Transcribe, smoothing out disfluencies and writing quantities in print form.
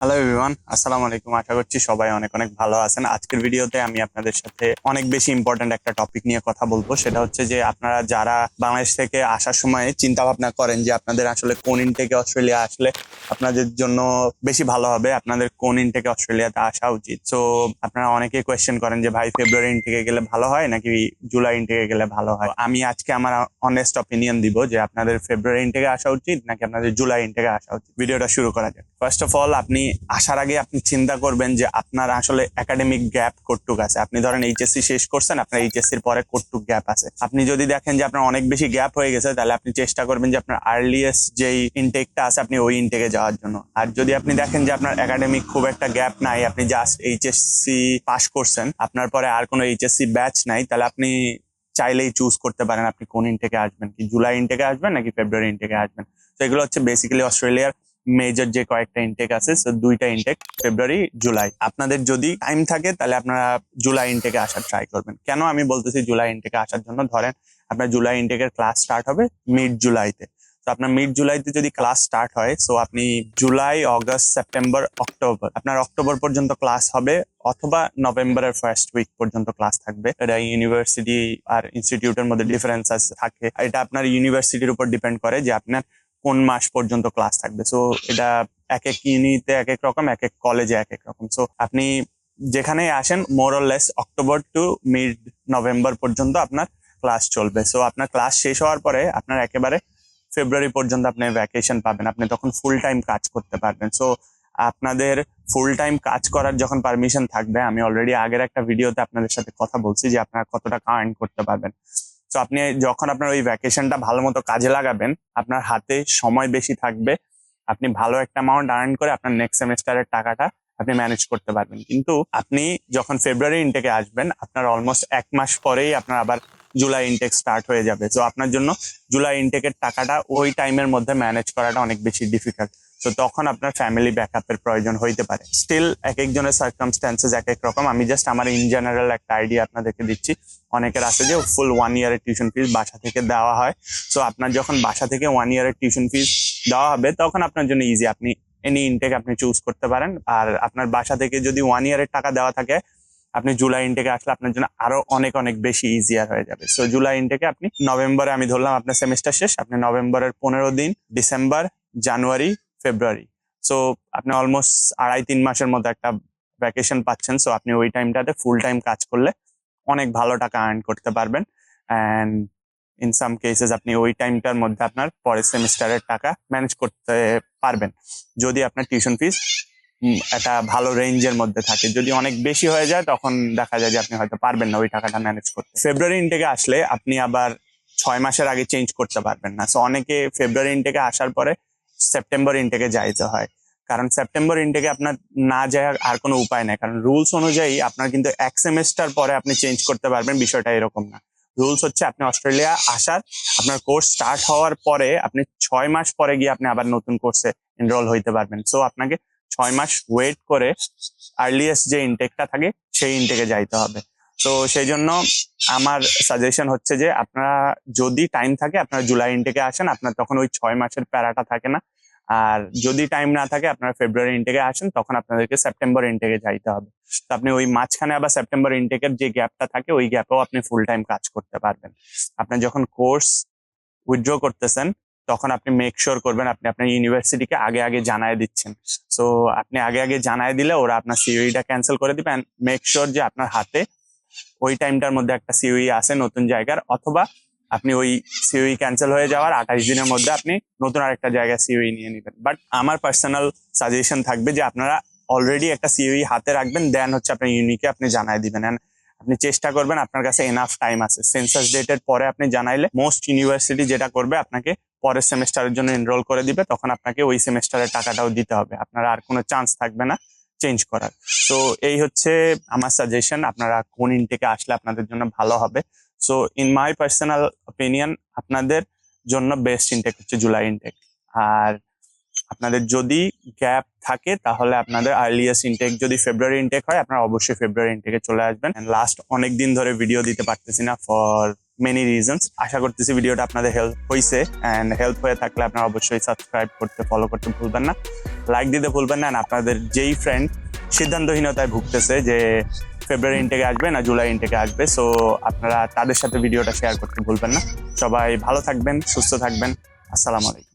Hello everyone, আসসালামু আলাইকুম। আশা করছি সবাই অনেক অনেক ভালো আছেন। আজকের ভিডিওতে আমি আপনাদের সাথে অনেক বেশি ইম্পর্ট্যান্ট একটা টপিক নিয়ে কথা বলবো। সেটা হচ্ছে যে আপনারা যারা বাংলাদেশ থেকে আসার সময় চিন্তা ভাবনা করেন যে আপনাদের আসলে কোন ইনটেকে অস্ট্রেলিয়া আসলে আপনাদের জন্য বেশি ভালো হবে, আপনাদের কোন ইনটেকে অস্ট্রেলিয়াতে আসা উচিত। সো আপনারা অনেকেই কোয়েশ্চেন করেন যে ভাই ফেব্রুয়ারি ইনটেকে গেলে ভালো হয় নাকি জুলাই ইনটেকে গেলে ভালো হয়। আমি আজকে আমার অনেস্ট অপিনিয়ন দিব যে আপনাদের ফেব্রুয়ারি ইনটেকে আসা উচিত নাকি আপনাদের জুলাই ইনটেকে আসা উচিত। ভিডিওটা শুরু করা যাক। ফার্স্ট অফ অল, আপনি আসার আগে আপনি চিন্তা করবেন যে আপনার আসলে একাডেমিক গ্যাপ কতটুক আছে। আপনি ধরেন এইচএসসি শেষ করছেন, আপনার এইচএসসির পরে কতটুক গ্যাপ আছে। আপনি যদি দেখেন যে আপনার অনেক বেশি গ্যাপ হয়ে গেছে, তাহলে আপনি চেষ্টা করবেন যে আপনার আর্লিয়েস্ট যেই ইনটেকটা আছে আপনি ওই ইনটেকে যাওয়ার জন্য। আর যদি আপনি দেখেন যে আপনার একাডেমিক খুব একটা গ্যাপ নাই, আপনি জাস্ট এইচএসসি পাস করছেন, আপনার পরে আর কোনো এইচএসসি ব্যাচ নাই, তাহলে আপনি চাইলেই চুজ করতে পারেন আপনি কোন ইনটেকে আসবেন, কি জুলাই ইনটেকে আসবেন নাকি ফেব্রুয়ারি ইনটেকে আসবেন। তো এগুলো হচ্ছে বেসিক্যালি অস্ট্রেলিয়ার মেজর যে কয়েকটা ইনটেক আছে। সো দুইটা ইনটেক, ফেব্রুয়ারি জুলাই। আপনাদের যদি টাইম থাকে তাহলে আপনারা জুলাই ইনটেকে আসার ট্রাই করবেন। কেন আমি বলতেছি জুলাই ইনটেকে আসার জন্য? ধরেন আপনার জুলাই ইনটেকের ক্লাস স্টার্ট হবে মিড জুলাইতে। তো আপনার মিড জুলাইতে যদি ক্লাস স্টার্ট হয়, সো আপনি জুলাই, অগস্ট, সেপ্টেম্বর, অক্টোবর, আপনার অক্টোবর পর্যন্ত ক্লাস হবে, অথবা নভেম্বরের ফার্স্ট উইক পর্যন্ত ক্লাস থাকবে। এটা ইউনিভার্সিটি আর ইনস্টিটিউটের মধ্যে ডিফারেন্স থাকে। এটা আপনার ইউনিভার্সিটির উপর ডিপেন্ড করে যে আপনার কোন মাস পর্যন্ত ক্লাস থাকবে। সো এটা এক এক ইউনিতে এক এক রকম, এক এক কলেজে এক এক রকম। সো আপনি যেখানেই আসেন more or less October to mid November পর্যন্ত আপনার ক্লাস চলবে। সো আপনার ক্লাস শেষ হওয়ার পরে আপনার একেবারে ফেব্রুয়ারি পর্যন্ত আপনি ভ্যাকেশন পাবেন, আপনি তখন ফুল টাইম কাজ করতে পারবেন। সো আপনাদের ফুল টাইম কাজ করার যখন পারমিশন থাকবে, আমি অলরেডি আগের একটা ভিডিওতে আপনাদের সাথে কথা বলছি যে আপনারা কত টাকা আর্ন করতে পারবেন। তো আপনি যখন আপনার ওই ভ্যাকেশনটা ভালো মতো কাজে লাগাবেন, আপনার হাতে সময় বেশি থাকবে, আপনি ভালো একটা অ্যামাউন্ট আর্ন করে আপনার নেক্সট সেমিস্টারের টাকাটা আপনি ম্যানেজ করতে পারবেন। কিন্তু আপনি যখন ফেব্রুয়ারি ইনটেকে আসবেন, আপনার অলমোস্ট এক মাস পরেই আপনার আবার জুলাই ইনটেক স্টার্ট হয়ে যাবে। তো আপনার জন্য জুলাই ইনটেকের টাকাটা ওই টাইমের মধ্যে ম্যানেজ করাটা অনেক বেশি ডিফিকাল্ট। তো তখন আপনার ফ্যামিলি ব্যাকআপের প্রয়োজন হইতে পারে। স্টিল এক একজনের সার্কামস্ট্যান্সেস এক এক রকম। আমি জাস্ট আমার ইন জেনারেল একটা আইডিয়া আপনাদেরকে দিচ্ছি। অনেকের আছে যে ফুল 1 ইয়ারের টিউশন ফিস বাসা থেকে দেওয়া হয়। সো আপনার যখন বাসা থেকে 1 ইয়ারের টিউশন ফিস দেওয়া হবে, তখন আপনার জন্য ইজি, আপনি এনি ইনটেক আপনি চুজ করতে পারেন। আর আপনার বাসা থেকে যদি 1 ইয়ারের টাকা দেওয়া থাকে, আপনি জুলাই ইনটেকে আসলে আপনার জন্য আরো অনেক অনেক বেশি ইজিয়ার হয়ে যাবে। সো জুলাই ইনটেকে আপনি নভেম্বরে, আমি ধরলাম আপনার সেমিস্টার শেষ, আপনি নভেম্বরের 15 দিন, ডিসেম্বর, জানুয়ারি, ফেব্রুয়ারি, সো আপনি অলমোস্ট 2.5-3 মাসের মতো একটা ভ্যাকেশন পাচ্ছেন। সো আপনি ওই টাইমটাতে ফুল টাইম কাজ করলে অনেক ভালো টাকা আর্ন করতে পারবেন। অ্যান্ড ইন সাম কেসেস আপনি ওই টাইমটার মধ্যে আপনার পরের সেমিস্টারের টাকা ম্যানেজ করতে পারবেন, যদি আপনার টিউশন ফিস একটা ভালো রেঞ্জের মধ্যে থাকে। যদি অনেক বেশি হয়ে যায়, তখন দেখা যায় যে আপনি হয়তো পারবেন না ওই টাকাটা ম্যানেজ করতে। ফেব্রুয়ারি ইনটেকে আসলে আপনি আবার 6 মাসের আগে চেঞ্জ করতে পারবেন না। সো অনেকে ফেব্রুয়ারি ইনটেকে আসার পরে সেপ্টেম্বর ইনটেকে যাইতে হয়, কারণ সেপ্টেম্বর ইনটেকে আপনার না যায় আর কোনো উপায় নেই। কারণ রুলস অনুযায়ী আপনার কিন্তু এক সেমেস্টার পরে আপনি চেঞ্জ করতে পারবেন, বিষয়টা এরকম না। রুলস হচ্ছে আপনি অস্ট্রেলিয়া আসার, আপনার কোর্স স্টার্ট হওয়ার পরে আপনি 6 মাস পরে গিয়ে আপনি আবার নতুন কোর্সে এনরোল হইতে পারবেন। সো আপনাকে 6 মাস ওয়েট করে আর্লিয়েস্ট যে ইনটেকটা থাকে সেই ইনটেকে যাইতে হবে। তো সেই জন্য আমার সাজেশন হচ্ছে যে আপনারা যদি টাইম থাকে আপনারা জুলাই ইনটেকে আসেন, আপনার তখন ওই 6 মাসের প্যারাটা থাকে না। আর যদি টাইম না থাকে আপনারা ফেব্রুয়ারি ইনটেকে আসেন, তখন আপনাদেরকে সেপ্টেম্বর ইনটেকে যাইতে হবে। তো আপনি ওই মাঝখানে আবার সেপ্টেম্বর ইনটেকের যে গ্যাপটা থাকে ওই গ্যাপেও আপনি ফুল টাইম কাজ করতে পারবেন। আপনার যখন কোর্স উইথড্র করতেছেন, তখন আপনি মেক শিওর করবেন আপনি আপনার ইউনিভার্সিটিকে আগে আগে জানায় দিচ্ছেন। সো আপনি আগে আগে জানায় দিলে ওরা আপনার সিওইটা ক্যান্সেল করে দিবেন। মেক শিওর যে আপনার হাতে ওই টাইমটার মধ্যে একটা সিওই আছে নতুন জায়গার, অথবা আপনি ওই সিওই ক্যান্সেল হয়ে যাওয়ার 28 দিনের মধ্যে আপনি নতুন আরেকটা জায়গায় সিওই নিয়ে নেবেন। বাট আমার পার্সোনাল সাজেশন থাকবে যে আপনারা অলরেডি একটা সিওই হাতে রাখবেন, দেন হচ্ছে আপনার ইউনিকে আপনি জানায় দিবেন। আপনি চেষ্টা করবেন আপনার কাছে এনাফ টাইম আছে। সেন্সাস ডেটের পরে আপনি জানাইলে মোস্ট ইউনিভার্সিটি যেটা করবে, আপনাকে পরের সেমেস্টারের জন্য এনরোল করে দিবে, তখন আপনাকে ওই সেমেস্টারের টাকাটাও দিতে হবে, আপনার আর কোনো চান্স থাকবে না চেঞ্জ করার। তো এই হচ্ছে আমার সাজেশন, আপনারা কোন ইনটেকে আসলে আপনাদের জন্য ভালো হবে। So in my personal opinion আপনাদের জন্য বেস্ট ইনটেক হচ্ছে জুলাই ইনটেক। আর আপনাদের যদি গ্যাপ থাকে তাহলে আপনাদের আর্লিয়েস্ট ইনটেক যদি ফেব্রুয়ারি ইনটেক হয়, আপনারা অবশ্যই ফেব্রুয়ারি ইনটেকে চলে আসবেন। লাস্ট অনেক দিন ধরে ভিডিও দিতে পারতেছি না ফর মেনি রিজনস। আশা করতেছি ভিডিওটা আপনাদের হেল্প হয়েছে, অ্যান্ড হেল্প হয়ে থাকলে আপনারা অবশ্যই সাবস্ক্রাইব করতে, ফলো করতে ভুলবেন না। তো লাইক দিতে ভুলবেন না। আর আপনাদের যেই ফ্রেন্ড সিদ্ধান্তহীনতায় ভুগতেছে যে ফেব্রুয়ারি ইনটেকে আসবে না জুলাই ইনটেকে আসবে, সো আপনারা তাদের সাথে ভিডিওটা শেয়ার করতে ভুলবেন না। সবাই ভালো থাকবেন, সুস্থ থাকবেন। আসসালামু আলাইকুম।